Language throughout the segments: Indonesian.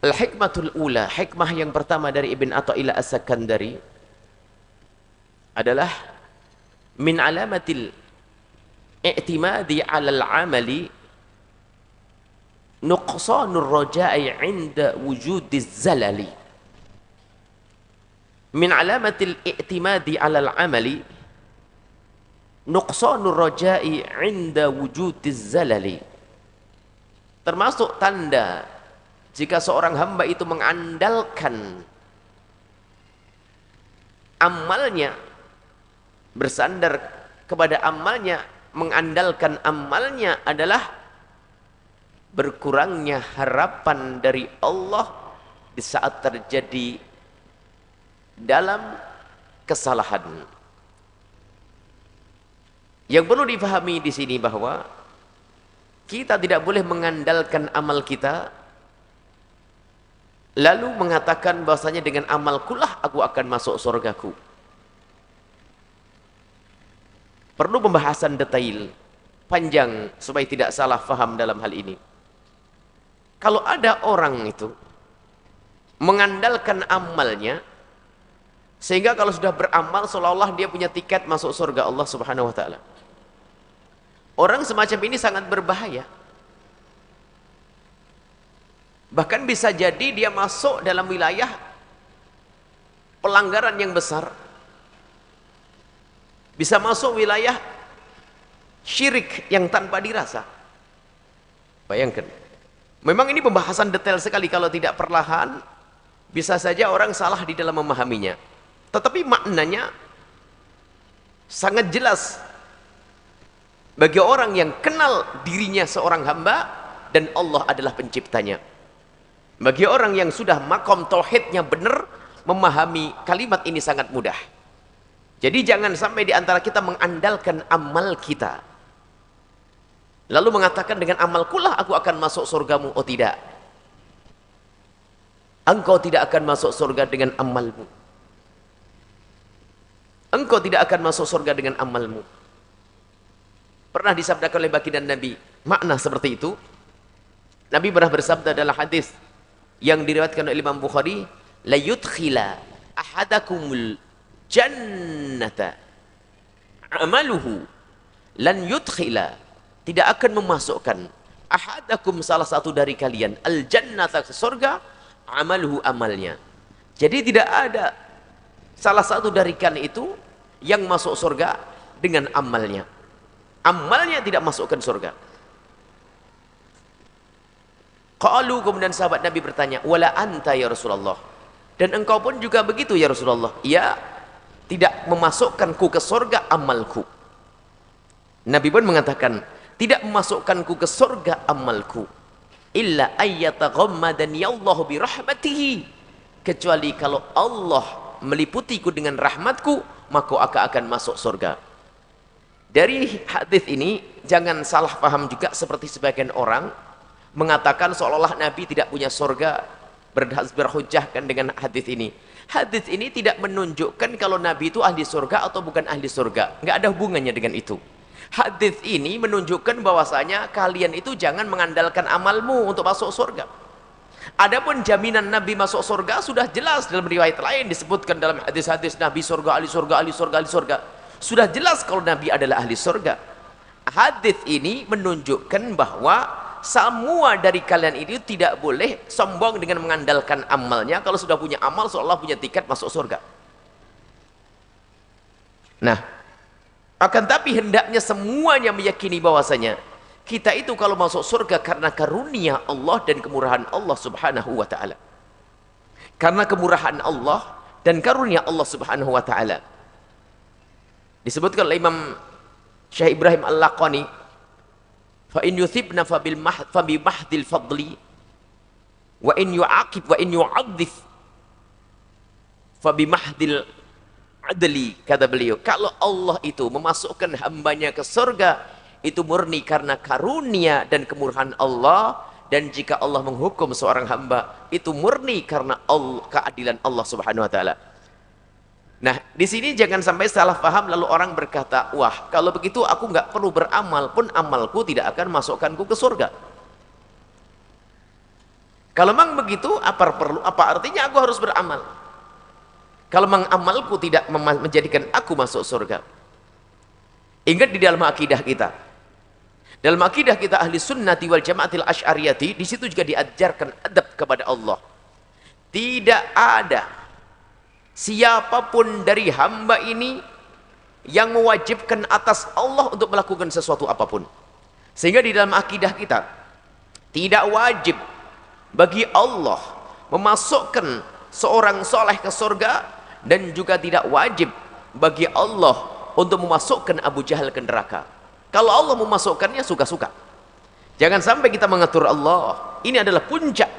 Al-hikmatul ula, hikmah yang pertama dari Ibn Athaillah As-Sakandari adalah min alamatil i'timadi 'alal 'amali nuqsanur raja'i 'inda wujudiz zalali. Min alamatil i'timadi 'alal 'amali nuqsanur raja'i 'inda wujudiz zalali. Termasuk tanda jika seorang hamba itu mengandalkan amalnya, bersandar kepada amalnya, mengandalkan amalnya adalah berkurangnya harapan dari Allah di saat terjadi dalam kesalahan. Yang perlu difahami di sini bahwa kita tidak boleh mengandalkan amal kita lalu mengatakan bahwasanya dengan amalkulah aku akan masuk surgaku. Perlu pembahasan detail panjang supaya tidak salah faham dalam hal ini. Kalau ada orang itu mengandalkan amalnya sehingga kalau sudah beramal seolah-olah dia punya tiket masuk surga Allah Subhanahu wa taala. Orang semacam ini sangat berbahaya. Bahkan bisa jadi dia masuk dalam wilayah pelanggaran yang besar. Bisa masuk wilayah syirik yang tanpa dirasa. Bayangkan. Memang ini pembahasan detail sekali, kalau tidak perlahan bisa saja orang salah di dalam memahaminya. Tetapi maknanya sangat jelas bagi orang yang kenal dirinya seorang hamba dan Allah adalah penciptanya. Bagi orang yang sudah makom tauhidnya benar, memahami kalimat ini sangat mudah. Jadi jangan sampai di antara kita mengandalkan amal kita lalu mengatakan dengan amalkulah aku akan masuk surgamu. Oh tidak, engkau tidak akan masuk surga dengan amalmu. Engkau tidak akan masuk surga dengan amalmu. Pernah disabdakan oleh baginda Nabi makna seperti itu. Nabi pernah bersabda dalam hadis yang diriwayatkan oleh Imam Bukhari, la yudkhila ahadakumul jannata amaluhu lan yudkhila, tidak akan memasukkan ahadakum, salah satu dari kalian, al jannata, ke surga, amaluhu, amalnya. Jadi tidak ada salah satu dari kalian itu yang masuk surga dengan amalnya. Amalnya tidak masukkan surga. Qalu, kemudian sahabat Nabi bertanya, wala anta ya Rasulullah, dan engkau pun juga begitu ya Rasulullah? Ya, tidak memasukkanku ke surga amalku. Nabi pun mengatakan, tidak memasukkanku ke surga amalku illa ayyataghammadani Allahu bi rahmatihi, kecuali kalau Allah meliputiku dengan rahmatku maka aku akan masuk surga. Dari hadis ini jangan salah paham juga seperti sebagian orang mengatakan seolah-olah Nabi tidak punya surga, berhujjahkan dengan hadis ini. Hadis ini tidak menunjukkan kalau Nabi itu ahli surga atau bukan ahli surga, nggak ada hubungannya dengan itu. Hadis ini menunjukkan bahwasanya kalian itu jangan mengandalkan amalmu untuk masuk surga. Adapun jaminan Nabi masuk surga sudah jelas dalam riwayat lain, disebutkan dalam hadis-hadis Nabi surga, ahli surga, ahli surga, ahli surga. Sudah jelas kalau Nabi adalah ahli surga. Hadis ini menunjukkan bahwa semua dari kalian ini tidak boleh sombong dengan mengandalkan amalnya. Kalau sudah punya amal, seolah punya tiket masuk surga. Nah, akan tapi hendaknya semuanya meyakini bahwasanya kita itu kalau masuk surga karena karunia Allah dan kemurahan Allah Subhanahu wa taala. Karena kemurahan Allah dan karunia Allah Subhanahu wa taala. Disebutkan oleh Imam Syekh Ibrahim Al-Laqani, fa in yuthibna fa bi mahdil fadli wa in yu'aqib wa in yu'adzif fa bi mahdil adli. Kata beliau, kalau Allah itu memasukkan hambanya ke surga itu murni karena karunia dan kemurahan Allah, dan jika Allah menghukum seorang hamba itu murni karena keadilan Allah Subhanahu wa taala. Nah, di sini jangan sampai salah paham lalu orang berkata, wah kalau begitu aku nggak perlu beramal pun amalku tidak akan masukkanku ke surga. Kalau memang begitu, apa artinya aku harus beramal? Kalau memang amalku tidak menjadikan aku masuk surga. Ingat di dalam akidah kita. Dalam akidah kita ahli sunnati wal jamaatil asy'ariyati, di situ juga diajarkan adab kepada Allah. Tidak ada siapapun dari hamba ini yang mewajibkan atas Allah untuk melakukan sesuatu apapun. Sehingga di dalam akidah kita tidak wajib bagi Allah memasukkan seorang soleh ke surga, dan juga tidak wajib bagi Allah untuk memasukkan Abu Jahal ke neraka. Kalau Allah memasukkannya suka-suka. Jangan sampai kita mengatur Allah. Ini adalah puncak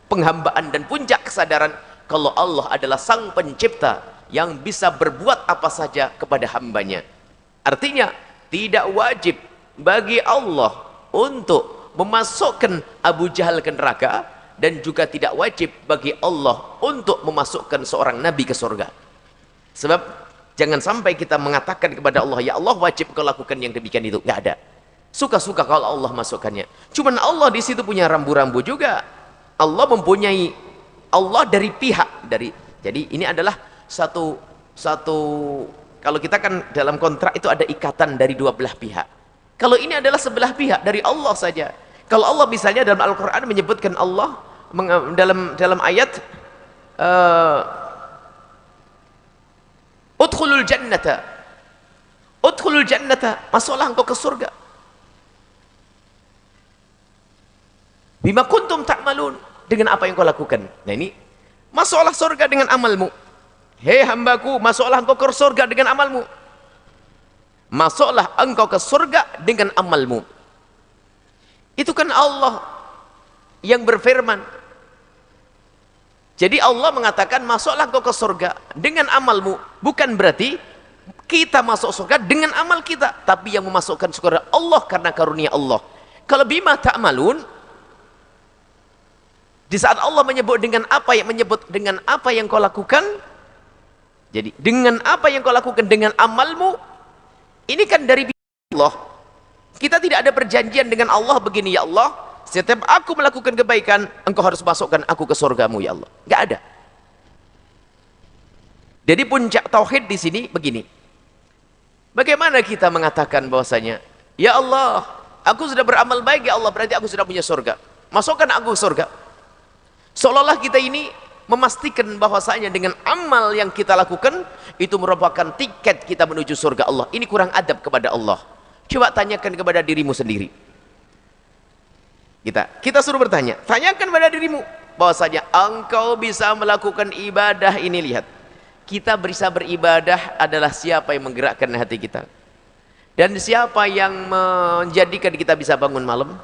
penghambaan dan puncak kesadaran kalau Allah adalah sang pencipta yang bisa berbuat apa saja kepada hambanya. Artinya tidak wajib bagi Allah untuk memasukkan Abu Jahal ke neraka, dan juga tidak wajib bagi Allah untuk memasukkan seorang nabi ke surga. Sebab jangan sampai kita mengatakan kepada Allah, ya Allah wajib kau lakukan yang demikian itu. Nggak ada. Suka-suka kalau Allah masukkannya. Cuman Allah di situ punya rambu-rambu juga. Allah mempunyai, Allah dari pihak jadi ini adalah satu kalau kita kan dalam kontrak itu ada ikatan dari dua belah pihak. Kalau ini adalah sebelah pihak dari Allah saja. Kalau Allah misalnya dalam Al-Quran menyebutkan Allah dalam ayat udkhulul jannata, masuklah engkau ke surga. Bima kuntum ta'malun, dengan apa yang kau lakukan. Nah ini, masuklah surga dengan amalmu. Hei hambaku, masuklah engkau ke surga dengan amalmu. Masuklah engkau ke surga dengan amalmu. Itu kan Allah yang berfirman. Jadi Allah mengatakan masuklah engkau ke surga dengan amalmu. Bukan berarti kita masuk surga dengan amal kita, tapi yang memasukkan surga Allah karena karunia Allah. Kalau bima ta'malun, di saat Allah menyebut dengan apa yang kau lakukan, jadi dengan apa yang kau lakukan dengan amalmu, ini kan dari Allah. Kita tidak ada perjanjian dengan Allah begini, ya Allah, setiap aku melakukan kebaikan, engkau harus masukkan aku ke surgamu, ya Allah. Enggak ada. Jadi puncak tauhid di sini begini. Bagaimana kita mengatakan bahwasanya, ya Allah, aku sudah beramal baik, ya Allah, berarti aku sudah punya surga. Masukkan aku ke surga. Seolah-olah kita ini memastikan bahwasanya dengan amal yang kita lakukan itu merupakan tiket kita menuju surga Allah. Ini kurang adab kepada Allah. Coba tanyakan kepada dirimu sendiri. Kita suruh bertanya, tanyakan kepada dirimu bahwasanya engkau bisa melakukan ibadah ini. Lihat, kita bisa beribadah adalah siapa yang menggerakkan hati kita, dan siapa yang menjadikan kita bisa bangun malam,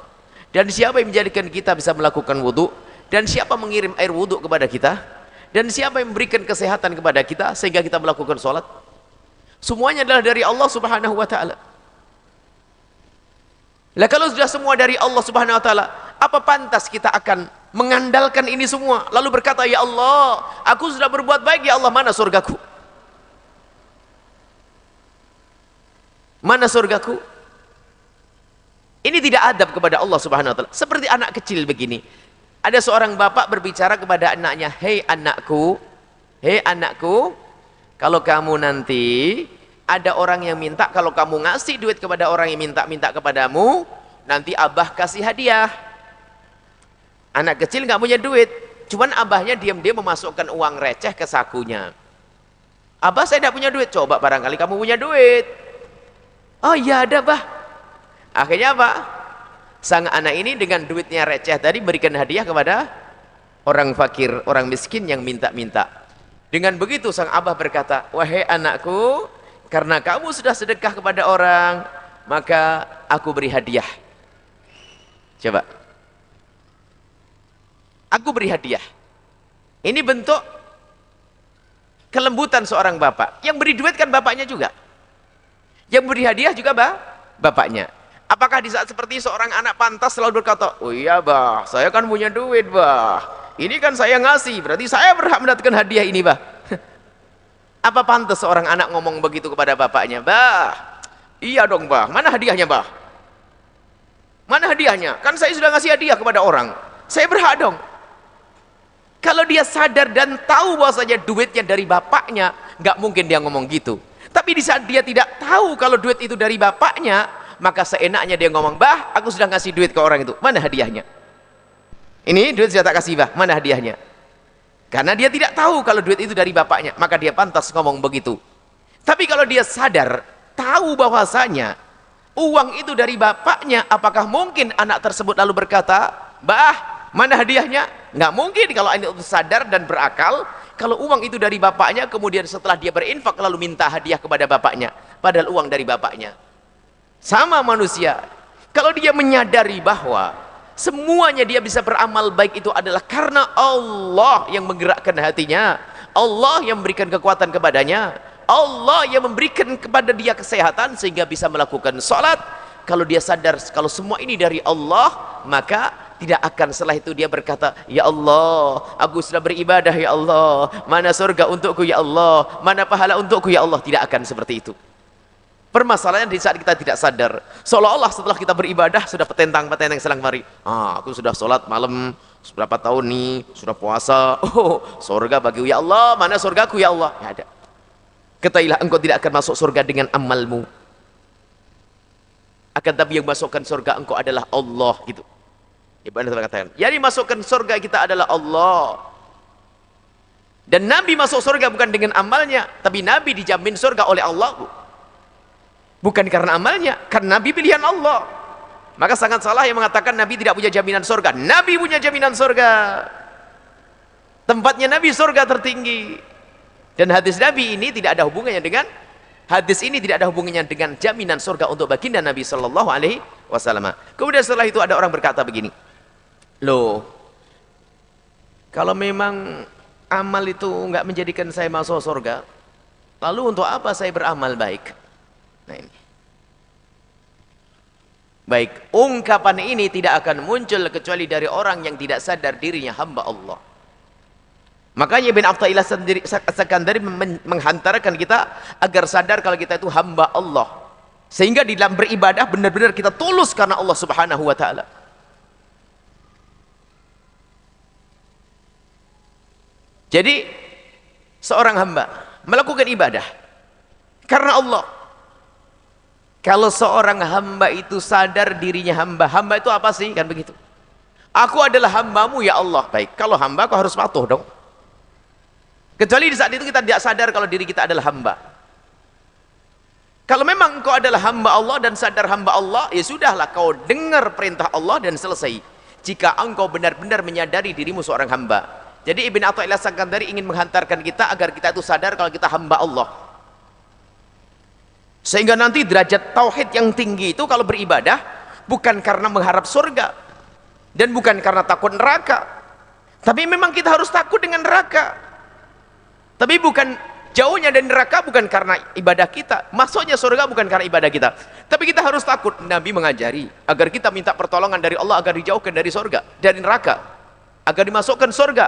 dan siapa yang menjadikan kita bisa melakukan wudhu, dan siapa mengirim air wudhu kepada kita, dan siapa yang memberikan kesehatan kepada kita sehingga kita melakukan sholat. Semuanya adalah dari Allah subhanahu wa ta'ala. Lah kalau sudah semua dari Allah subhanahu wa ta'ala, apa pantas kita akan mengandalkan ini semua lalu berkata, ya Allah, aku sudah berbuat baik, ya Allah, mana surgaku? Mana surgaku? Ini tidak adab kepada Allah subhanahu wa ta'ala. Seperti anak kecil begini, ada seorang bapak berbicara kepada anaknya, hei anakku, kalau kamu nanti ada orang yang minta, kalau kamu ngasih duit kepada orang yang minta kepadamu, nanti abah kasih hadiah. Anak kecil nggak punya duit, cuman abahnya diam-diam memasukkan uang receh ke sakunya. Abah, saya tidak punya duit. Coba barangkali kamu punya duit. Oh iya ada, bah. Akhirnya apa? Sang anak ini dengan duitnya receh tadi berikan hadiah kepada orang fakir, orang miskin yang minta-minta. Dengan begitu sang abah berkata, wahai anakku, karena kamu sudah sedekah kepada orang, maka aku beri hadiah. Coba. Aku beri hadiah. Ini bentuk kelembutan seorang bapak. Yang beri duit kan bapaknya juga. Yang beri hadiah juga bapaknya. Apakah di saat seperti seorang anak pantas selalu berkata, oh iya bah, saya kan punya duit bah, ini kan saya ngasih, berarti saya berhak mendapatkan hadiah ini bah. Apa pantas seorang anak ngomong begitu kepada bapaknya? Bah, iya dong bah, mana hadiahnya bah? Mana hadiahnya? Kan saya sudah ngasih hadiah kepada orang. Saya berhak dong. Kalau dia sadar dan tahu bahwasanya duitnya dari bapaknya, nggak mungkin dia ngomong gitu. Tapi di saat dia tidak tahu kalau duit itu dari bapaknya, maka seenaknya dia ngomong, bah, aku sudah ngasih duit ke orang itu, mana hadiahnya? Ini duit sudah tak kasih, bah, mana hadiahnya? Karena dia tidak tahu kalau duit itu dari bapaknya, maka dia pantas ngomong begitu. Tapi kalau dia sadar, tahu bahwasanya uang itu dari bapaknya, apakah mungkin anak tersebut lalu berkata, bah, mana hadiahnya? Nggak mungkin. Kalau anak itu sadar dan berakal, kalau uang itu dari bapaknya, kemudian setelah dia berinfak lalu minta hadiah kepada bapaknya, padahal uang dari bapaknya. Sama manusia, kalau dia menyadari bahwa semuanya dia bisa beramal baik itu adalah karena Allah yang menggerakkan hatinya, Allah yang memberikan kekuatan kepadanya, Allah yang memberikan kepada dia kesehatan sehingga bisa melakukan sholat. Kalau dia sadar kalau semua ini dari Allah, maka tidak akan setelah itu dia berkata, ya Allah, aku sudah beribadah ya Allah, mana surga untukku ya Allah, mana pahala untukku ya Allah. Tidak akan seperti itu. Permasalahannya di saat kita tidak sadar, seolah-olah setelah kita beribadah sudah petentang-petentang selang mari, aku sudah sholat malam berapa tahun nih, sudah puasa, oh surga bagiku ya Allah, mana surgaku ya Allah. Ya ada. Ketahuilah engkau tidak akan masuk surga dengan amalmu, akan tapi yang masukkan surga engkau adalah Allah gitu. Ibadah katakan, yang dimasukkan surga kita adalah Allah. Dan Nabi masuk surga bukan dengan amalnya, tapi Nabi dijamin surga oleh Allah, bukan karena amalnya, karena Nabi pilihan Allah. Maka sangat salah yang mengatakan Nabi tidak punya jaminan surga. Nabi punya jaminan surga. Tempatnya Nabi surga tertinggi. Dan hadis Nabi ini tidak ada hubungannya dengan jaminan surga untuk baginda Nabi Sallallahu Alaihi Wasallam. Kemudian setelah itu ada orang berkata begini, loh, kalau memang amal itu nggak menjadikan saya masuk surga, lalu untuk apa saya beramal baik? Nah ini, baik, ungkapan ini tidak akan muncul kecuali dari orang yang tidak sadar dirinya hamba Allah. Makanya Ibn Athaillah As-Sakandari menghantarkan kita agar sadar kalau kita itu hamba Allah, sehingga di dalam beribadah benar-benar kita tulus karena Allah Subhanahu wa Ta'ala. Jadi seorang hamba melakukan ibadah karena Allah. Kalau seorang hamba itu sadar dirinya hamba, hamba itu apa sih? Kan begitu. Aku adalah hambamu ya Allah. Baik, kalau hamba aku harus patuh dong. Kecuali di saat itu kita tidak sadar kalau diri kita adalah hamba. Kalau memang engkau adalah hamba Allah dan sadar hamba Allah, ya sudahlah, kau dengar perintah Allah dan selesai. Jika engkau benar-benar menyadari dirimu seorang hamba. Jadi Ibn Athaillah As-Sakandari ingin menghantarkan kita agar kita itu sadar kalau kita hamba Allah. Sehingga nanti derajat tauhid yang tinggi itu kalau beribadah bukan karena mengharap surga dan bukan karena takut neraka. Tapi memang kita harus takut dengan neraka. Tapi bukan jauhnya dari neraka bukan karena ibadah kita. Masuknya surga bukan karena ibadah kita. Tapi kita harus takut. Nabi mengajari agar kita minta pertolongan dari Allah agar dijauhkan dari surga, dari neraka, agar dimasukkan surga.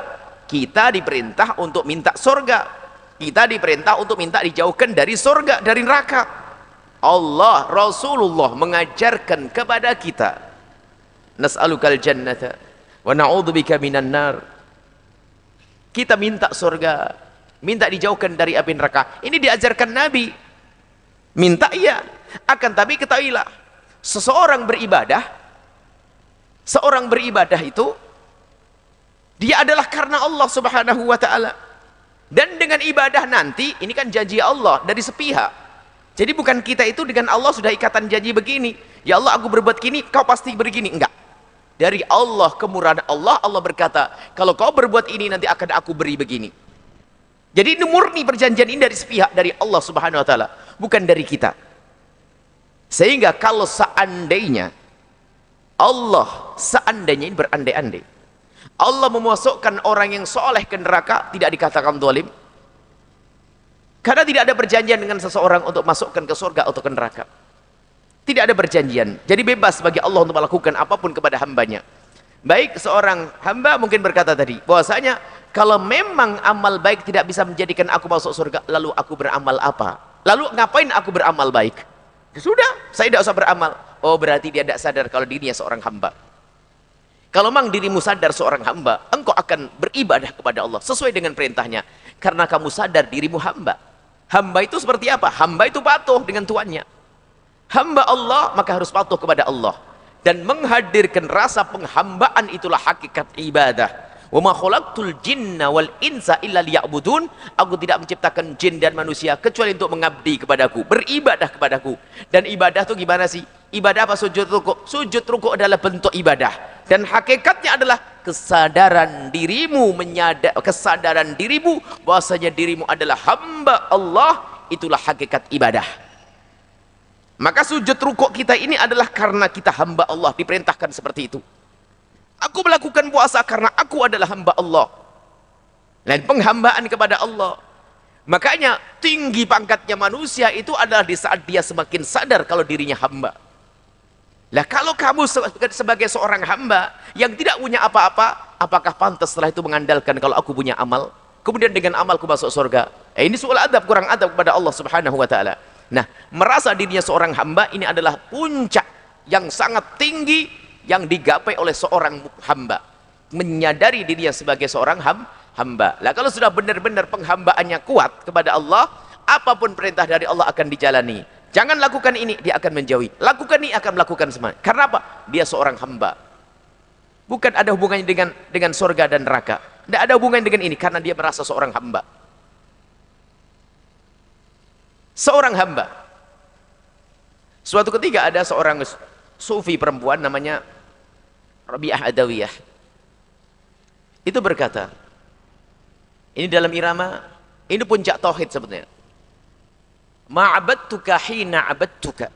Kita diperintah untuk minta surga. Kita diperintah untuk minta dijauhkan dari surga, dari neraka. Allah, Rasulullah mengajarkan kepada kita, nas'alukal jannata wa na'udzubika minan nar. Kita minta surga, minta dijauhkan dari api neraka. Ini diajarkan Nabi. Minta iya, akan tapi ketahuilah, seorang beribadah itu dia adalah karena Allah Subhanahu wa Ta'ala. Dan dengan ibadah nanti, ini kan janji Allah dari sepihak. Jadi bukan kita itu dengan Allah sudah ikatan janji begini, ya Allah aku berbuat gini, kau pasti begini. Enggak. Dari Allah, kemurahan Allah, Allah berkata, kalau kau berbuat ini nanti akan aku beri begini. Jadi ini murni perjanjian ini dari sepihak, dari Allah Subhanahu wa Ta'ala, bukan dari kita. Sehingga kalau seandainya ini berandai-andai Allah memasukkan orang yang soleh ke neraka, tidak dikatakan zalim. Karena tidak ada perjanjian dengan seseorang untuk masukkan ke surga atau ke neraka. Tidak ada perjanjian. Jadi bebas bagi Allah untuk melakukan apapun kepada hambanya. Baik, seorang hamba mungkin berkata tadi, bahwasanya kalau memang amal baik tidak bisa menjadikan aku masuk surga, lalu aku beramal apa? Lalu ngapain aku beramal baik? Ya sudah, saya tidak usah beramal. Oh, berarti dia tidak sadar kalau dirinya seorang hamba. Kalau memang dirimu sadar seorang hamba, engkau akan beribadah kepada Allah sesuai dengan perintahnya. Karena kamu sadar dirimu hamba. Hamba itu seperti apa? Hamba itu patuh dengan tuannya. Hamba Allah, maka harus patuh kepada Allah. Dan menghadirkan rasa penghambaan itulah hakikat ibadah. Wa ma khalaqtul jinna wal insa illa liya'budun. Aku tidak menciptakan jin dan manusia kecuali untuk mengabdi kepadaku, beribadah kepadaku. Dan ibadah itu gimana sih? Ibadah apa? Sujud rukuk. Sujud rukuk adalah bentuk ibadah. Dan hakikatnya adalah kesadaran dirimu, kesadaran dirimu bahwasanya dirimu adalah hamba Allah. Itulah hakikat ibadah. Maka sujud rukuk kita ini adalah karena kita hamba Allah, diperintahkan seperti itu. Aku melakukan puasa karena aku adalah hamba Allah. Dan penghambaan kepada Allah. Makanya tinggi pangkatnya manusia itu adalah di saat dia semakin sadar kalau dirinya hamba. Lah kalau kamu sebagai seorang hamba yang tidak punya apa-apa, apakah pantas setelah itu mengandalkan kalau aku punya amal? Kemudian dengan amalku masuk surga. Ini soal adab, kurang adab kepada Allah Subhanahu wa taala. Nah, merasa dirinya seorang hamba ini adalah puncak yang sangat tinggi yang digapai oleh seorang hamba, menyadari dirinya sebagai seorang hamba. Lah kalau sudah benar-benar penghambaannya kuat kepada Allah, apapun perintah dari Allah akan dijalani. Jangan lakukan ini, dia akan menjauhi. Lakukan ini, akan melakukan semua. Karena apa? Dia seorang hamba. Bukan ada hubungannya dengan surga dan neraka. Tidak ada hubungannya dengan ini, karena dia merasa seorang hamba. Seorang hamba. Suatu ketika ada seorang sufi perempuan namanya Rabi'ah Adawiyah. Itu berkata, ini dalam irama, ini puncak tauhid sebetulnya. Ma'abadtuka hina abadtuka.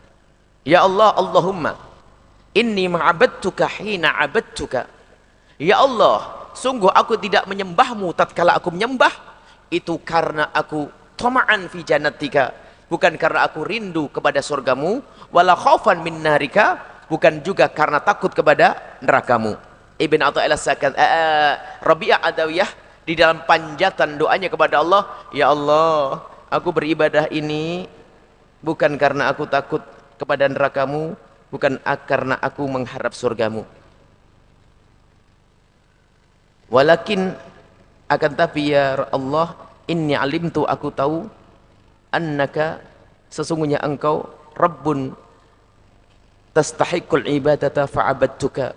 Ya Allah, Allahumma inni ma'abadtuka hina abadtuka. Ya Allah, sungguh aku tidak menyembahmu tatkala aku menyembah, itu karena aku tama'an fi jannatika, bukan karena aku rindu kepada surgamu, wala khaufan min narika, bukan juga karena takut kepada nerakamu. Ibn Athaillah Rabi'ah Adawiyah di dalam panjatan doanya kepada Allah, ya Allah, aku beribadah ini bukan karena aku takut kepada nerakamu, bukan karena aku mengharap surgamu. Walakin akan tapi ya Allah, inni alimtu, aku tahu, annaka, sesungguhnya engkau Rabbun tastahiqul ibadata fa'abadtuka.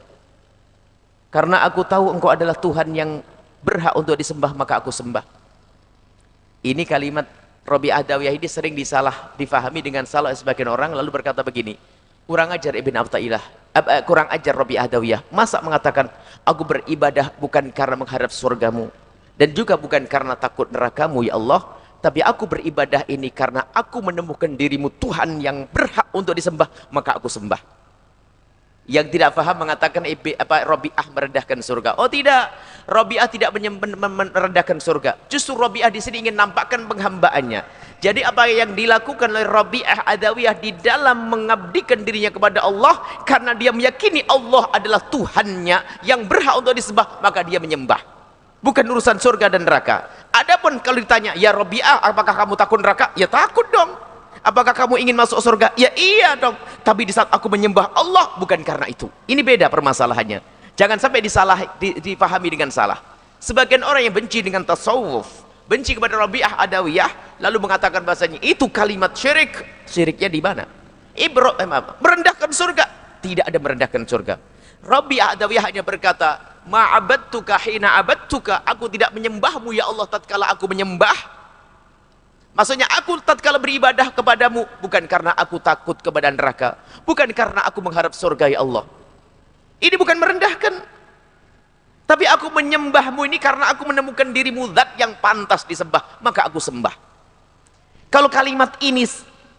Karena aku tahu engkau adalah Tuhan yang berhak untuk disembah, maka aku sembah. Ini kalimat Rabi'ah Adawiyah ini sering difahami dengan salah sebagian orang, lalu berkata begini, kurang ajar Ibn Athaillah, kurang ajar Rabi'ah Adawiyah, masa mengatakan aku beribadah bukan karena mengharap surgamu dan juga bukan karena takut nerakamu ya Allah, tapi aku beribadah ini karena aku menemukan dirimu Tuhan yang berhak untuk disembah, maka aku sembah. Yang tidak paham mengatakan Rabi'ah merendahkan surga. Oh tidak, Rabi'ah tidak merendahkan surga. Justru Rabi'ah di sini ingin nampakkan penghambaannya. Jadi apa yang dilakukan oleh Rabi'ah Adawiyah di dalam mengabdikan dirinya kepada Allah, karena dia meyakini Allah adalah Tuhannya yang berhak untuk disembah, maka dia menyembah. Bukan urusan surga dan neraka. Adapun kalau ditanya, ya Rabi'ah, apakah kamu takut neraka? Ya takut dong. Apakah kamu ingin masuk surga? Ya iya dong. Tapi di saat aku menyembah Allah, bukan karena itu. Ini beda permasalahannya. Jangan sampai dipahami dengan salah. Sebagian orang yang benci dengan tasawuf, benci kepada Rabi'ah Adawiyah, lalu mengatakan bahasanya itu kalimat syirik. Syiriknya di mana? Merendahkan surga. Tidak ada merendahkan surga. Rabi'ah Adawiyah hanya berkata, ma'abadtuka hina abadtuka, aku tidak menyembahmu ya Allah tatkala aku menyembah. Maksudnya aku tatkala beribadah kepadamu bukan karena aku takut kepada neraka, bukan karena aku mengharap surga ya Allah. Ini bukan merendahkan. Tapi aku menyembahmu ini karena aku menemukan dirimu zat yang pantas disembah, maka aku sembah. Kalau kalimat ini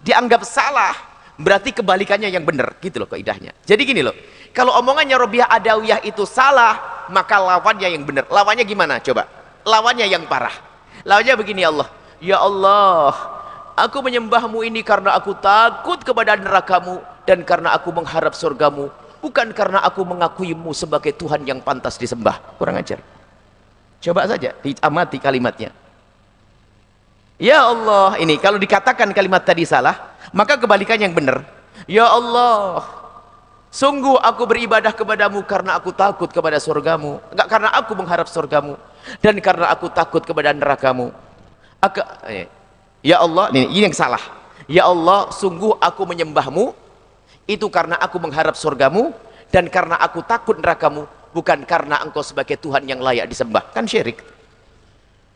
dianggap salah, berarti kebalikannya yang benar, gitu loh kaidahnya. Jadi gini loh, kalau omongannya Rabi'ah Adawiyah itu salah, maka lawannya yang benar. Lawannya gimana? Coba. Lawannya yang parah. Lawannya begini ya Allah. Ya Allah, aku menyembahmu ini karena aku takut kepada nerakamu dan karena aku mengharap surgamu, bukan karena aku mengakuimu sebagai Tuhan yang pantas disembah. Kurang ajar. Coba saja diamati kalimatnya. Ya Allah, ini kalau dikatakan kalimat tadi salah, maka kebalikan yang benar. Ya Allah, Sungguh aku beribadah kepadamu karena aku takut kepada surgamu, enggak karena aku mengharap surgamu, dan karena aku takut kepada nerakamu. Ya Allah, ini yang salah. Ya Allah, sungguh aku menyembahmu itu karena aku mengharap surgamu dan karena aku takut nerakamu, bukan karena engkau sebagai Tuhan yang layak disembah. Kan syirik.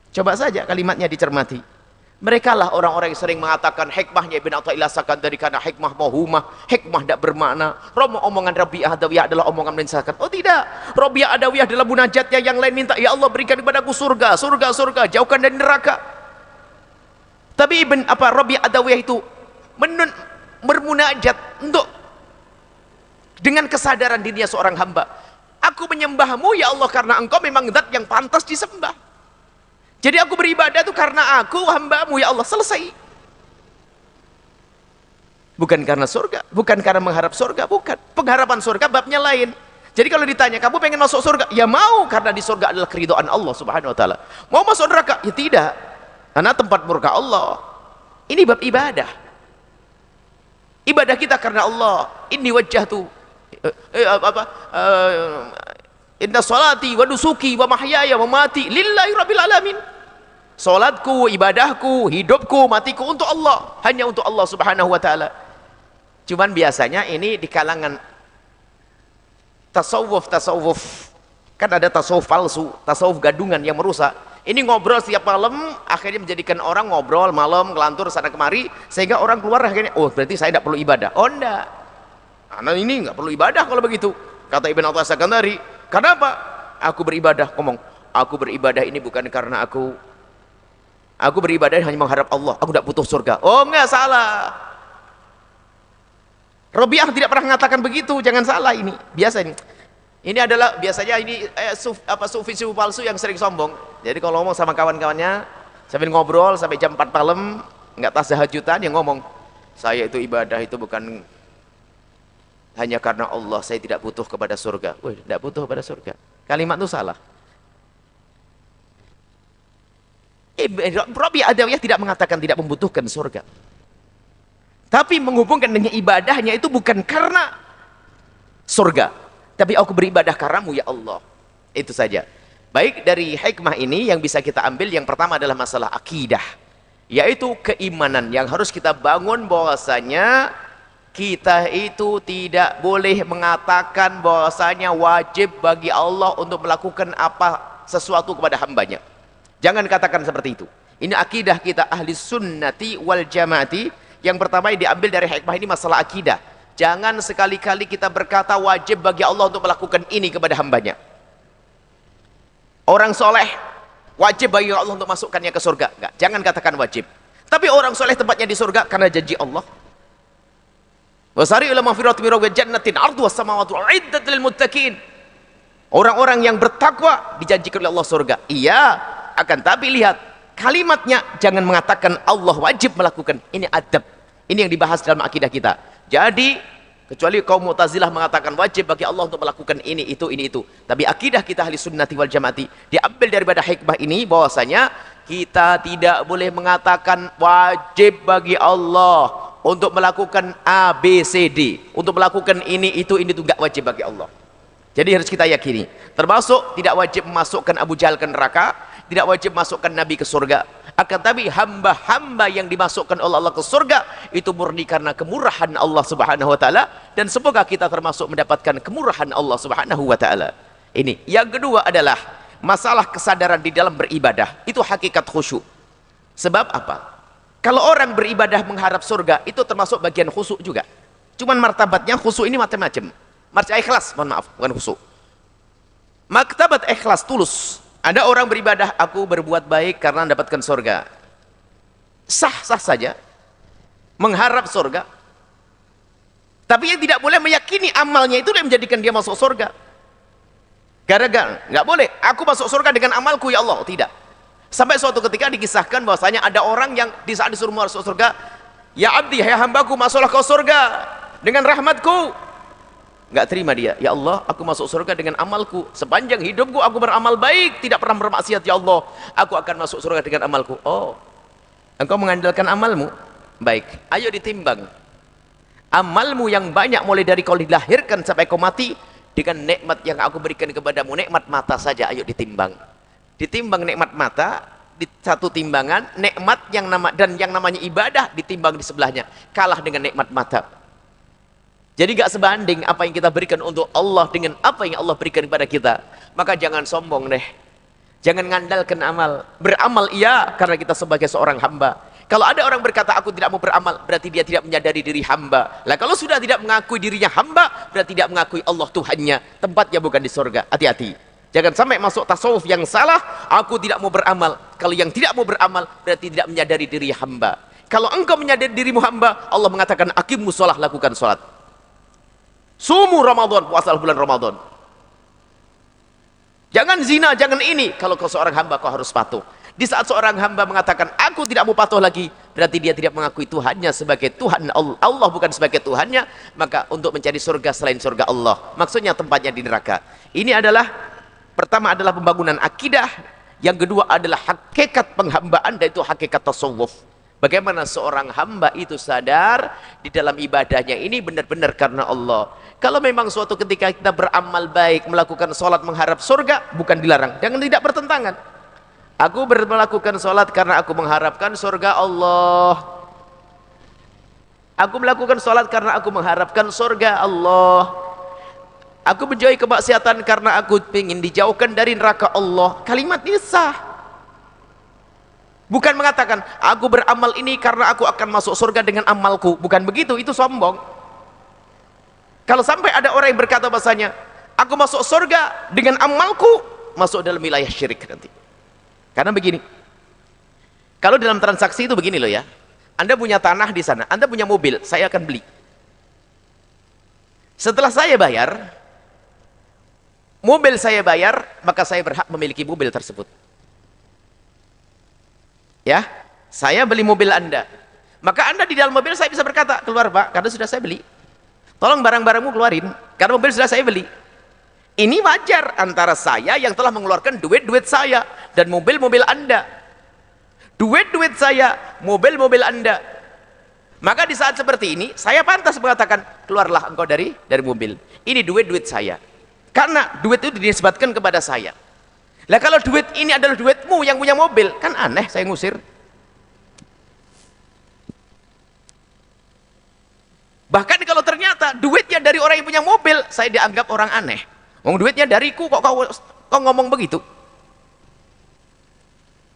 Coba saja kalimatnya dicermati. Mereka lah orang-orang yang sering mengatakan hikmahnya Ibn Athaillah Sakandari karena hikmah mauhumah, hikmah tidak bermakna. Omongan Rabi'ah Adawiyah adalah omongan menyesalkan. Oh tidak, Rabi'ah Adawiyah adalah munajatnya yang lain minta, ya Allah berikan kepadaku surga, surga, surga, jauhkan dari neraka. Tapi Rabi'ah Adawiyah itu bermunajat untuk dengan kesadaran dirinya seorang hamba. Aku menyembahmu ya Allah karena engkau memang zat yang pantas disembah. Jadi aku beribadah itu karena aku hambamu ya Allah, selesai. Bukan karena surga, bukan karena mengharap surga, bukan. Pengharapan surga babnya lain. Jadi kalau ditanya, kamu pengen masuk surga? Ya mau, karena di surga adalah keridhaan Allah subhanahu wa ta'ala. Mau masuk neraka? Ya tidak, karena tempat murka Allah. Ini bab ibadah. Ibadah kita karena Allah. Inni wajjahtu inna salati wa nusuki wa mahyaya wa mati lillahi rabbil alamin. Salatku, ibadahku, hidupku, matiku untuk Allah, hanya untuk Allah subhanahu wa ta'ala. Cuman biasanya ini di kalangan tasawuf kan ada tasawuf palsu, tasawuf gadungan yang merusak. Ini ngobrol setiap malam, akhirnya menjadikan orang ngobrol malam, ngelantur sana kemari, sehingga orang keluar akhirnya, oh berarti saya tidak perlu ibadah. Oh enggak, karena ini nggak perlu ibadah kalau begitu. Kata Ibn Athaillah Sakandari, kenapa? Aku beribadah, ngomong, aku beribadah ini bukan karena aku beribadah hanya mengharap Allah, aku tidak butuh surga. Oh enggak, salah. Rabi'ah tidak pernah mengatakan begitu, jangan salah ini. Biasa ini. Ini adalah biasanya ini sufi palsu yang sering sombong. Jadi kalau ngomong sama kawan-kawannya sambil ngobrol sampai jam 4 malam, enggak tasahajudan, yang ngomong, saya itu ibadah itu bukan hanya karena Allah, saya tidak butuh kepada surga. Wih, tidak butuh kepada surga. Kalimat itu salah. Rabi'ah Adawiyah tidak mengatakan tidak membutuhkan surga, tapi menghubungkan dengan ibadahnya itu bukan karena surga, tapi aku beribadah karenamu ya Allah. Itu saja. Baik, dari hikmah ini yang bisa kita ambil, yang pertama adalah masalah akidah, yaitu keimanan yang harus kita bangun bahwasanya kita itu tidak boleh mengatakan bahwasanya wajib bagi Allah untuk melakukan sesuatu kepada hambanya. Jangan katakan seperti itu. Ini akidah kita ahli sunnati wal jamaati. Yang pertama yang diambil dari hikmah ini masalah akidah. Jangan sekali-kali kita berkata wajib bagi Allah untuk melakukan ini kepada hambanya. Orang soleh wajib bagi Allah untuk masukkannya ke surga. Enggak, jangan katakan wajib. Tapi orang soleh tempatnya di surga karena janji Allah. Wasari'u ila maghfiratin min rabbikum jannatin 'arduha as-samawati wal 'iddat lil muttaqin. Orang-orang yang bertakwa dijanjikan oleh Allah surga. Iya, akan tapi lihat kalimatnya, jangan mengatakan Allah wajib melakukan. Ini adab, ini yang dibahas dalam akidah kita. Jadi kecuali kaum Mu'tazilah mengatakan wajib bagi Allah untuk melakukan ini itu, tapi akidah kita ahli sunnati wal jamaati diambil daripada hikmah ini bahwasanya kita tidak boleh mengatakan wajib bagi Allah untuk melakukan A, B, C, D, untuk melakukan ini itu enggak wajib bagi Allah. Jadi harus kita yakini, termasuk tidak wajib memasukkan Abu Jahal ke neraka, tidak wajib masukkan Nabi ke surga. Akan tapi hamba-hamba yang dimasukkan oleh Allah ke surga itu murni karena kemurahan Allah subhanahu wa ta'ala, dan semoga kita termasuk mendapatkan kemurahan Allah subhanahu wa ta'ala. Ini yang kedua adalah masalah kesadaran di dalam beribadah, itu hakikat khusyuk. Sebab apa? Kalau orang beribadah mengharap surga, itu termasuk bagian khusyuk juga. Cuman martabatnya khusyuk ini macam-macam. Martabat ikhlas, mohon maaf, bukan khusyuk. Martabat ikhlas, tulus. Ada orang beribadah, aku berbuat baik karena mendapatkan surga. Sah-sah saja mengharap surga, tapi yang tidak boleh meyakini amalnya itu yang menjadikan dia masuk surga. Gara-gara nggak boleh aku masuk surga dengan amalku ya Allah, tidak. Sampai suatu ketika dikisahkan bahwasanya ada orang yang di saat disuruh masuk surga, ya abdi, hai hambaku, masuklah kau surga dengan rahmatku. Nggak terima dia, ya Allah, aku masuk surga dengan amalku, sepanjang hidupku aku beramal baik, tidak pernah bermaksiat ya Allah, aku akan masuk surga dengan amalku. Oh, engkau mengandalkan amalmu, baik, ayo ditimbang Amalmu yang banyak mulai dari kau dilahirkan sampai kau mati, dengan nikmat yang aku berikan kepadamu, nikmat mata saja, ayo ditimbang. Ditimbang nikmat mata di satu timbangan, nikmat yang namanya ibadah ditimbang di sebelahnya, kalah dengan nikmat mata. Jadi gak sebanding apa yang kita berikan untuk Allah dengan apa yang Allah berikan kepada kita. Maka jangan sombong deh, jangan ngandalkan amal. Beramal iya, karena kita sebagai seorang hamba. Kalau ada orang berkata aku tidak mau beramal, berarti dia tidak menyadari diri hamba. Lah kalau sudah tidak mengakui dirinya hamba, berarti tidak mengakui Allah Tuhannya. Tempatnya bukan di surga. Hati-hati, jangan sampai masuk tasawuf yang salah. Aku tidak mau beramal. Kalau yang tidak mau beramal berarti tidak menyadari diri hamba. Kalau engkau menyadari dirimu hamba, Allah mengatakan aqimus shalah, lakukan salat. Sumu Ramadan, puasa bulan Ramadan. Jangan zina, jangan ini. Kalau kau seorang hamba, kau harus patuh. Di saat seorang hamba mengatakan aku tidak mau patuh lagi, berarti dia tidak mengakui Tuhannya sebagai Tuhan. Allah bukan sebagai Tuhannya. Maka untuk mencari surga selain surga Allah, maksudnya tempatnya di neraka. Ini adalah, pertama adalah pembangunan akidah, yang kedua adalah hakikat penghambaan, dan itu hakikat tasawuf. Bagaimana seorang hamba itu sadar di dalam ibadahnya ini benar-benar karena Allah. Kalau memang suatu ketika kita beramal baik, melakukan sholat mengharap surga, bukan dilarang, jangan, tidak bertentangan. Aku melakukan sholat karena aku mengharapkan surga Allah. Aku melakukan sholat karena aku mengharapkan surga Allah. Aku menjauhi kemaksiatan karena aku ingin dijauhkan dari neraka Allah. Kalimat ini sah. Bukan mengatakan aku beramal ini karena aku akan masuk surga dengan amalku. Bukan begitu, itu sombong. Kalau sampai ada orang yang berkata bahasanya aku masuk surga dengan amalku, masuk dalam wilayah syirik nanti. Karena begini, kalau dalam transaksi itu begini loh ya, Anda punya tanah di sana, Anda punya mobil, saya akan beli. Setelah saya bayar, mobil saya bayar, maka saya berhak memiliki mobil tersebut. Ya, saya beli mobil Anda, maka Anda di dalam mobil saya bisa berkata, keluar Pak, karena sudah saya beli. Tolong barang-barangmu keluarin, karena mobil sudah saya beli. Ini wajar antara saya yang telah mengeluarkan duit-duit saya dan mobil-mobil Anda. Duit-duit saya, mobil-mobil Anda. Maka di saat seperti ini, saya pantas mengatakan, keluarlah engkau dari mobil. Ini duit-duit saya. Karena duit itu dinisbatkan kepada saya. Lah kalau duit ini adalah duitmu yang punya mobil, kan aneh saya ngusir. Bahkan kalau ternyata duitnya dari orang yang punya mobil, saya dianggap orang aneh. Wong duitnya dariku, kok kau ngomong begitu?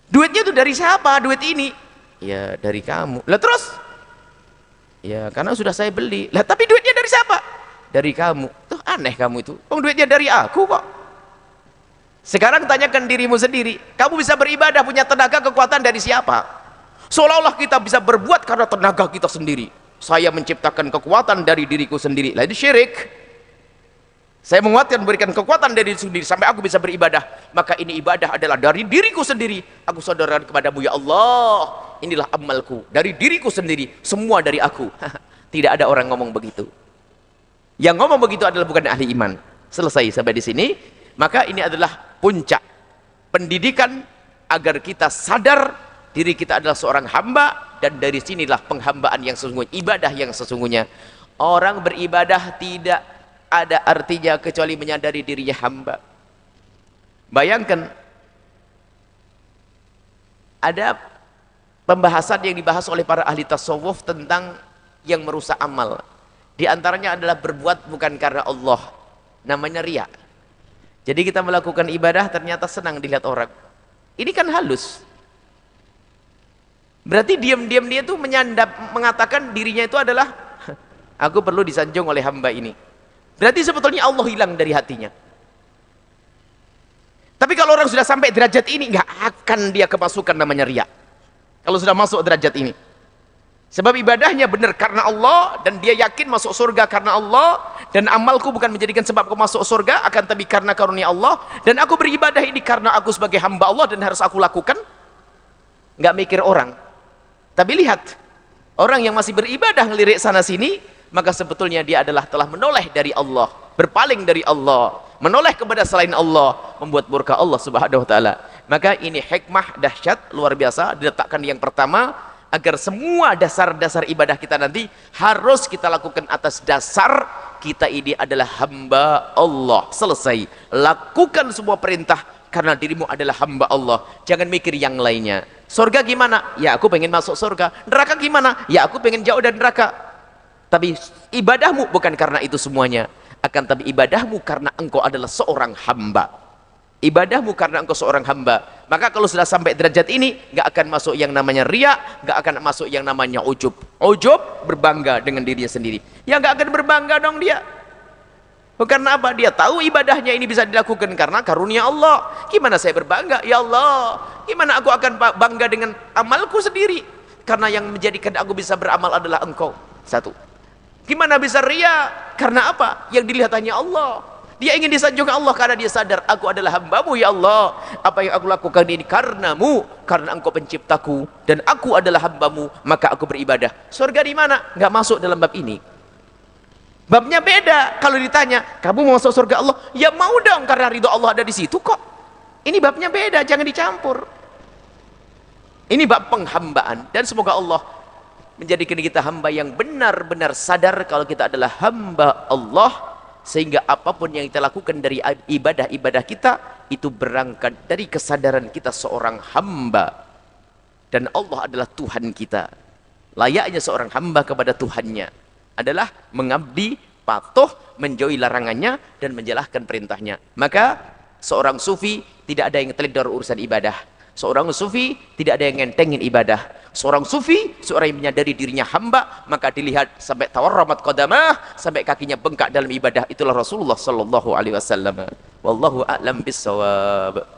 Duitnya itu dari siapa? Duit ini? Ya dari kamu. Lah terus? Ya karena sudah saya beli. Lah tapi duitnya dari siapa? Dari kamu. Tuh aneh kamu itu. Wong duitnya dari aku kok. Sekarang tanyakan dirimu sendiri. Kamu bisa beribadah, punya tenaga, kekuatan dari siapa? Seolah-olah kita bisa berbuat karena tenaga kita sendiri. Saya menciptakan kekuatan dari diriku sendiri. Lah itu syirik. Saya menguatkan, memberikan kekuatan dari diri sendiri sampai aku bisa beribadah. Maka ini ibadah adalah dari diriku sendiri. Aku sadarkan kepadamu, ya Allah, inilah amalku dari diriku sendiri, semua dari aku. Tidak ada orang ngomong begitu. Yang ngomong begitu adalah bukan ahli iman. Selesai sampai di sini. Maka ini adalah puncak pendidikan agar kita sadar diri kita adalah seorang hamba, dan dari sinilah penghambaan yang sesungguhnya, ibadah yang sesungguhnya. Orang beribadah tidak ada artinya kecuali menyadari dirinya hamba. Bayangkan ada pembahasan yang dibahas oleh para ahli tasawuf tentang yang merusak amal. Di antaranya adalah berbuat bukan karena Allah, namanya riya. Jadi kita melakukan ibadah ternyata senang dilihat orang. Ini kan halus. Berarti diam-diam dia tuh menyandap, mengatakan dirinya itu adalah aku perlu disanjung oleh hamba ini. Berarti sebetulnya Allah hilang dari hatinya. Tapi kalau orang sudah sampai derajat ini, nggak akan dia kemasukan namanya riya. Kalau sudah masuk derajat ini, sebab ibadahnya benar karena Allah, dan dia yakin masuk surga karena Allah, dan amalku bukan menjadikan sebab aku masuk surga, akan tapi karena karunia Allah, dan aku beribadah ini karena aku sebagai hamba Allah dan harus aku lakukan. Nggak mikir orang. Tapi lihat, orang yang masih beribadah ngelirik sana sini, maka sebetulnya dia adalah telah menoleh dari Allah, berpaling dari Allah, menoleh kepada selain Allah, membuat murka Allah Subhanahu wa taala. Maka ini hikmah dahsyat luar biasa diletakkan yang pertama, agar semua dasar-dasar ibadah kita nanti harus kita lakukan atas dasar kita ini adalah hamba Allah. Selesai. Lakukan semua perintah karena dirimu adalah hamba Allah. Jangan mikir yang lainnya. Surga gimana? Ya aku pengen masuk surga. Neraka gimana? Ya aku pengen jauh dari neraka. Tapi ibadahmu bukan karena itu semuanya. Akan tapi ibadahmu karena engkau adalah seorang hamba. Ibadahmu karena engkau seorang hamba. Maka kalau sudah sampai derajat ini, nggak akan masuk yang namanya riya, nggak akan masuk yang namanya ujub. Ujub berbangga dengan dirinya sendiri. Ya nggak akan berbangga dong dia. Karena apa? Dia tahu ibadahnya ini bisa dilakukan karena karunia Allah. Gimana saya berbangga? Ya Allah, gimana aku akan bangga dengan amalku sendiri? Karena yang menjadikan aku bisa beramal adalah engkau. Satu. Gimana bisa riya? Karena apa? Yang dilihat hanya Allah. Dia ingin disanjung Allah karena dia sadar aku adalah hambamu ya Allah. Apa yang aku lakukan ini karenamu, karena engkau penciptaku dan aku adalah hambamu, maka aku beribadah. Surga di mana? Nggak masuk dalam bab ini. Babnya beda. Kalau ditanya, kamu mau masuk surga Allah? Ya mau dong karena ridho Allah ada di situ kok. Ini babnya beda, jangan dicampur. Ini bab penghambaan dan semoga Allah menjadikan kita hamba yang benar-benar sadar kalau kita adalah hamba Allah. Sehingga apapun yang kita lakukan dari ibadah-ibadah kita itu berangkat dari kesadaran kita seorang hamba dan Allah adalah Tuhan kita. Layaknya seorang hamba kepada Tuhannya adalah mengabdi, patuh, menjauhi larangannya dan menjalankan perintahnya. Maka seorang sufi tidak ada yang teledor urusan ibadah. Seorang sufi tidak ada yang ngentengin ibadah. Seorang sufi, seorang yang menyadari dirinya hamba, maka dilihat sampai tawarramat qadamah, sampai kakinya bengkak dalam ibadah. Itulah Rasulullah sallallahu alaihi wasallam. Wallahu a'lam bissawab.